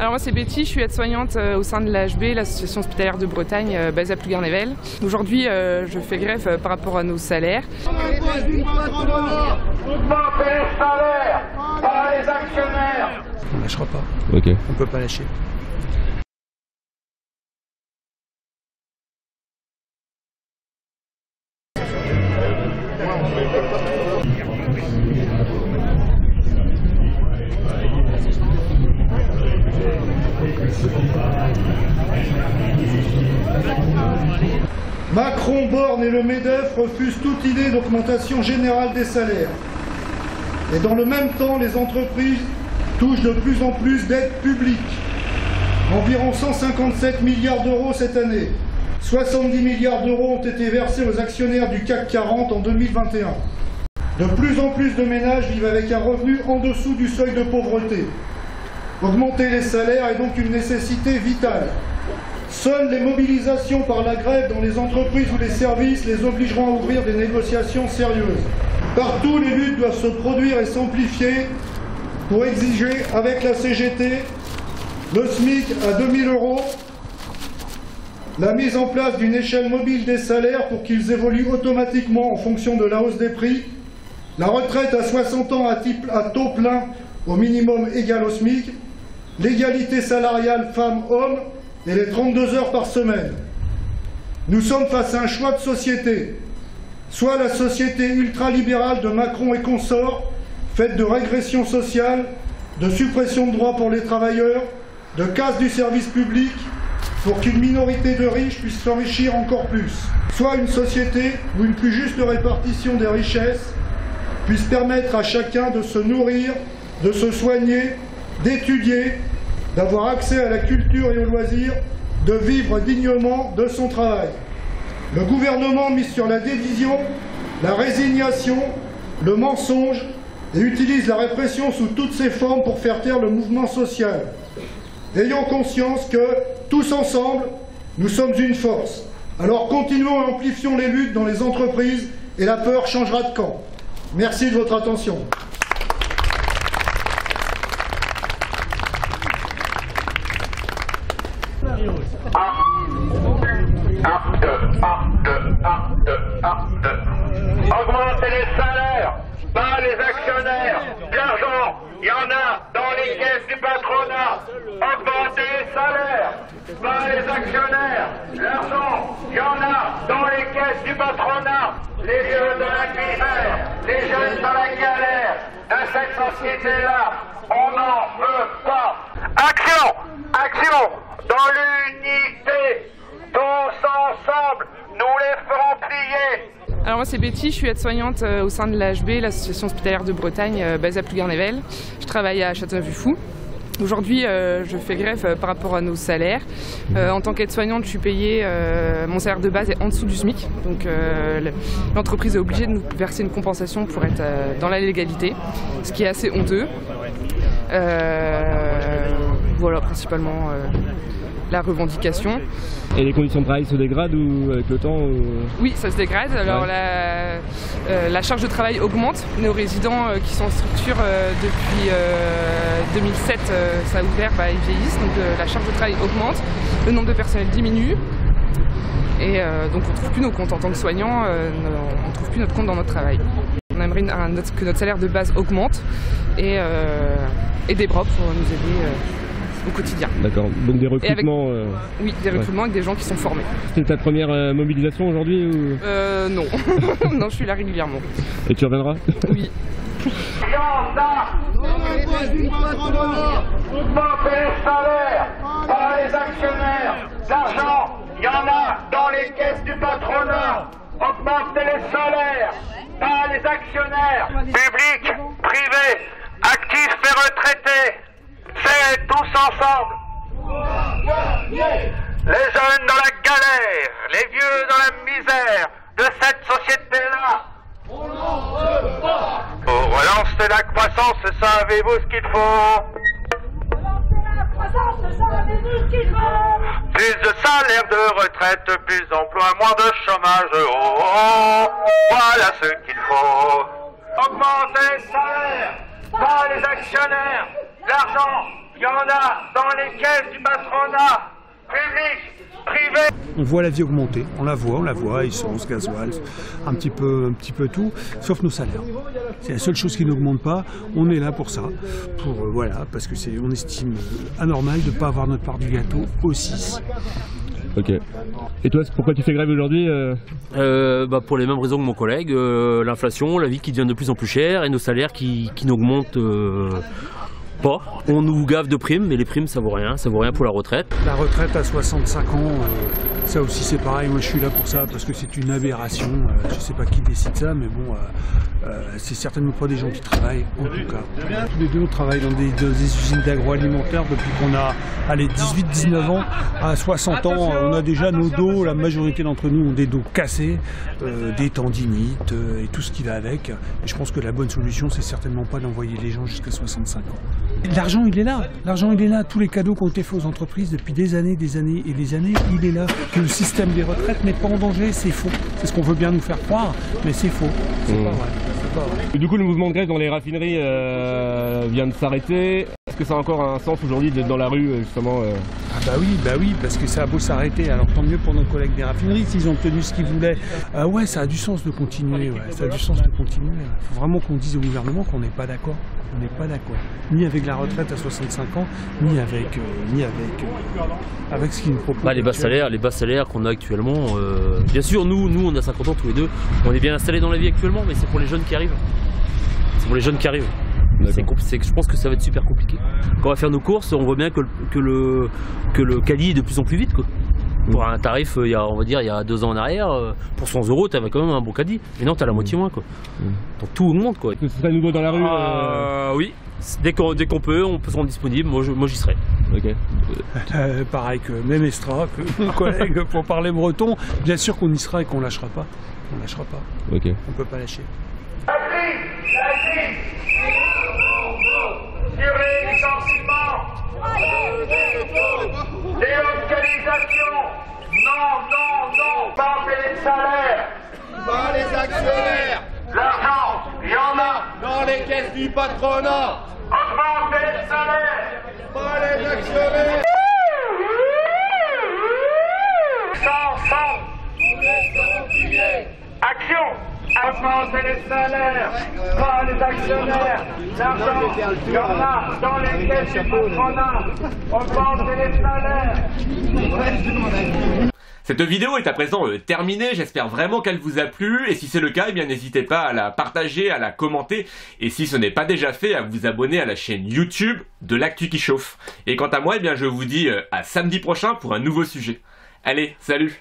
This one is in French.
Alors moi c'est Betty, je suis aide-soignante au sein de l'AHB, l'association hospitalière de Bretagne, basée à Plouguer-Nivelles. Aujourd'hui je fais grève par rapport à nos salaires. Augmenter les salaires par les actionnaires. On ne lâchera pas. Ok. On ne peut pas lâcher. Macron, Borne et le MEDEF refusent toute idée d'augmentation générale des salaires. Et dans le même temps, les entreprises touchent de plus en plus d'aides publiques. Environ 157 milliards d'euros cette année. 70 milliards d'euros ont été versés aux actionnaires du CAC 40 en 2021. De plus en plus de ménages vivent avec un revenu en dessous du seuil de pauvreté. Augmenter les salaires est donc une nécessité vitale. Seules les mobilisations par la grève dans les entreprises ou les services les obligeront à ouvrir des négociations sérieuses. Partout, les luttes doivent se produire et s'amplifier pour exiger, avec la CGT, le SMIC à 2 000 €, la mise en place d'une échelle mobile des salaires pour qu'ils évoluent automatiquement en fonction de la hausse des prix, la retraite à 60 ans à taux plein au minimum égal au SMIC, l'égalité salariale femmes-hommes et les 32 heures par semaine. Nous sommes face à un choix de société. Soit la société ultralibérale de Macron et consorts, faite de régression sociale, de suppression de droits pour les travailleurs, de casse du service public, pour qu'une minorité de riches puisse s'enrichir encore plus. Soit une société où une plus juste répartition des richesses puisse permettre à chacun de se nourrir, de se soigner, d'étudier, d'avoir accès à la culture et aux loisirs, de vivre dignement de son travail. Le gouvernement mise sur la division, la résignation, le mensonge et utilise la répression sous toutes ses formes pour faire taire le mouvement social. Ayons conscience que, tous ensemble, nous sommes une force. Alors continuons et amplifions les luttes dans les entreprises et la peur changera de camp. Merci de votre attention. Augmenter les salaires, pas les actionnaires. L'argent, il y en a dans les caisses du patronat. Augmenter les salaires, pas les actionnaires. L'argent, il y en a dans les caisses du patronat. Les vieux de la misère, les jeunes dans la galère. De cette société-là, on n'en veut pas. Action, action, dans l'unité. Tous ensemble, nous les ferons plier. Alors moi c'est Betty, je suis aide-soignante au sein de l'AHB, l'association hospitalière de Bretagne, basée à Plouguer-Nivelles. Je travaille à Châteauneuf-du-Fou. Aujourd'hui je fais grève par rapport à nos salaires. En tant qu'aide-soignante, je suis payée, mon salaire de base est en dessous du SMIC. Donc l'entreprise est obligée de nous verser une compensation pour être dans la légalité, ce qui est assez honteux. Voilà principalement la revendication. Et les conditions de travail se dégradent ou avec le temps Oui, ça se dégrade. Alors la charge de travail augmente. Nos résidents qui sont en structure depuis 2007, ça a ouvert, ils vieillissent, donc la charge de travail augmente, le nombre de personnel diminue. Et donc on ne trouve plus nos comptes en tant que soignants, on ne trouve plus notre compte dans notre travail. On aimerait que notre salaire de base augmente et des bras pour nous aider au quotidien. D'accord, donc des recrutements... Oui, des recrutements avec des gens qui sont formés. C'est ta première mobilisation aujourd'hui ou... Non, non, je suis là régulièrement. Et tu reviendras? Oui. Il y en a dans les caisses du patronat. Augmenter les salaires, pas les actionnaires. L'argent, il y en a dans les caisses du patronat. Augmenter les salaires, pas les actionnaires. Public, privé, actifs et retraités. C'est tous ensemble. Les jeunes dans la galère, les vieux dans la misère de cette société-là. On n'en veut pas. Pour relancer la croissance, savez-vous ce qu'il faut? Relancer la croissance, savez-vous ce qu'il faut? Plus de salaire, de retraite, plus d'emploi, moins de chômage. Oh, oh, voilà ce qu'il faut. Augmenter les salaires, pas les actionnaires. L'argent, il il y en a dans les caisses du patronat, public, privé. On voit la vie augmenter, on la voit, essence, gasoil, un petit peu tout, sauf nos salaires. C'est la seule chose qui n'augmente pas, on est là pour ça, voilà, parce que on estime anormal de ne pas avoir notre part du gâteau aussi. Ok. Et toi, pourquoi tu fais grève aujourd'hui Pour les mêmes raisons que mon collègue, l'inflation, la vie qui devient de plus en plus chère et nos salaires qui n'augmentent pas. On nous gave de primes, mais les primes ça vaut rien pour la retraite. La retraite à 65 ans, ça aussi c'est pareil, moi je suis là pour ça parce que c'est une aberration, je sais pas qui décide ça, mais bon, c'est certainement pas des gens qui travaillent, en tout cas. Tous les deux on travaille dans des usines d'agroalimentaire depuis qu'on a 18-19 ans, à 60 ans on a déjà nos dos, la majorité d'entre nous ont des dos cassés, des tendinites et tout ce qui va avec. Et je pense que la bonne solution c'est certainement pas d'envoyer les gens jusqu'à 65 ans. L'argent il est là, tous les cadeaux qui ont été faits aux entreprises depuis des années et des années, il est là. Que le système des retraites n'est pas en danger, c'est faux. C'est ce qu'on veut bien nous faire croire, mais c'est faux, c'est pas vrai. Du coup le mouvement de grève dans les raffineries vient de s'arrêter. Est-ce que ça a encore un sens aujourd'hui d'être dans la rue justement Ah bah oui, parce que ça a beau s'arrêter, alors tant mieux pour nos collègues des raffineries, s'ils ont obtenu ce qu'ils voulaient. Ouais, ça a du sens de continuer, ça a du sens de continuer. Il faut vraiment qu'on dise au gouvernement qu'on n'est pas d'accord. On n'est pas d'accord, ni avec la retraite à 65 ans, ni avec ce qu'ils nous proposent. Les bas salaires qu'on a actuellement, bien sûr, nous on a 50 ans tous les deux, on est bien installés dans la vie actuellement, mais c'est pour les jeunes qui arrivent. Je pense que ça va être super compliqué. Quand on va faire nos courses, on voit bien que le caddie est de plus en plus vite, quoi. Pour un tarif, il y a 2 ans en arrière, pour 100 €, tu avais quand même un bon caddie. Mais non, tu as la moitié moins, quoi. Donc tout augmente, quoi. Ce serait nouveau dans la rue Oui, dès qu'on peut, on peut se rendre disponible. Moi j'y serai. Ok. Pareil que Mémestra, que mon collègue pour parler breton, bien sûr qu'on y sera et qu'on lâchera pas. Ok. On peut pas lâcher. La crise, durée, licenciement, délocalisation, non, pas les salaires, pas les actionnaires, l'argent, il y en a dans les caisses du patronat, augmenter les salaires, pas les actionnaires, action, augmenter les salaires, pas les actionnaires, l'argent, il y en a dans les caisses du patronat, augmenter les salaires. Cette vidéo est à présent terminée, j'espère vraiment qu'elle vous a plu, et si c'est le cas, eh bien n'hésitez pas à la partager, à la commenter, et si ce n'est pas déjà fait, à vous abonner à la chaîne YouTube de l'actu qui chauffe. Et quant à moi, eh bien je vous dis à samedi prochain pour un nouveau sujet. Allez, salut!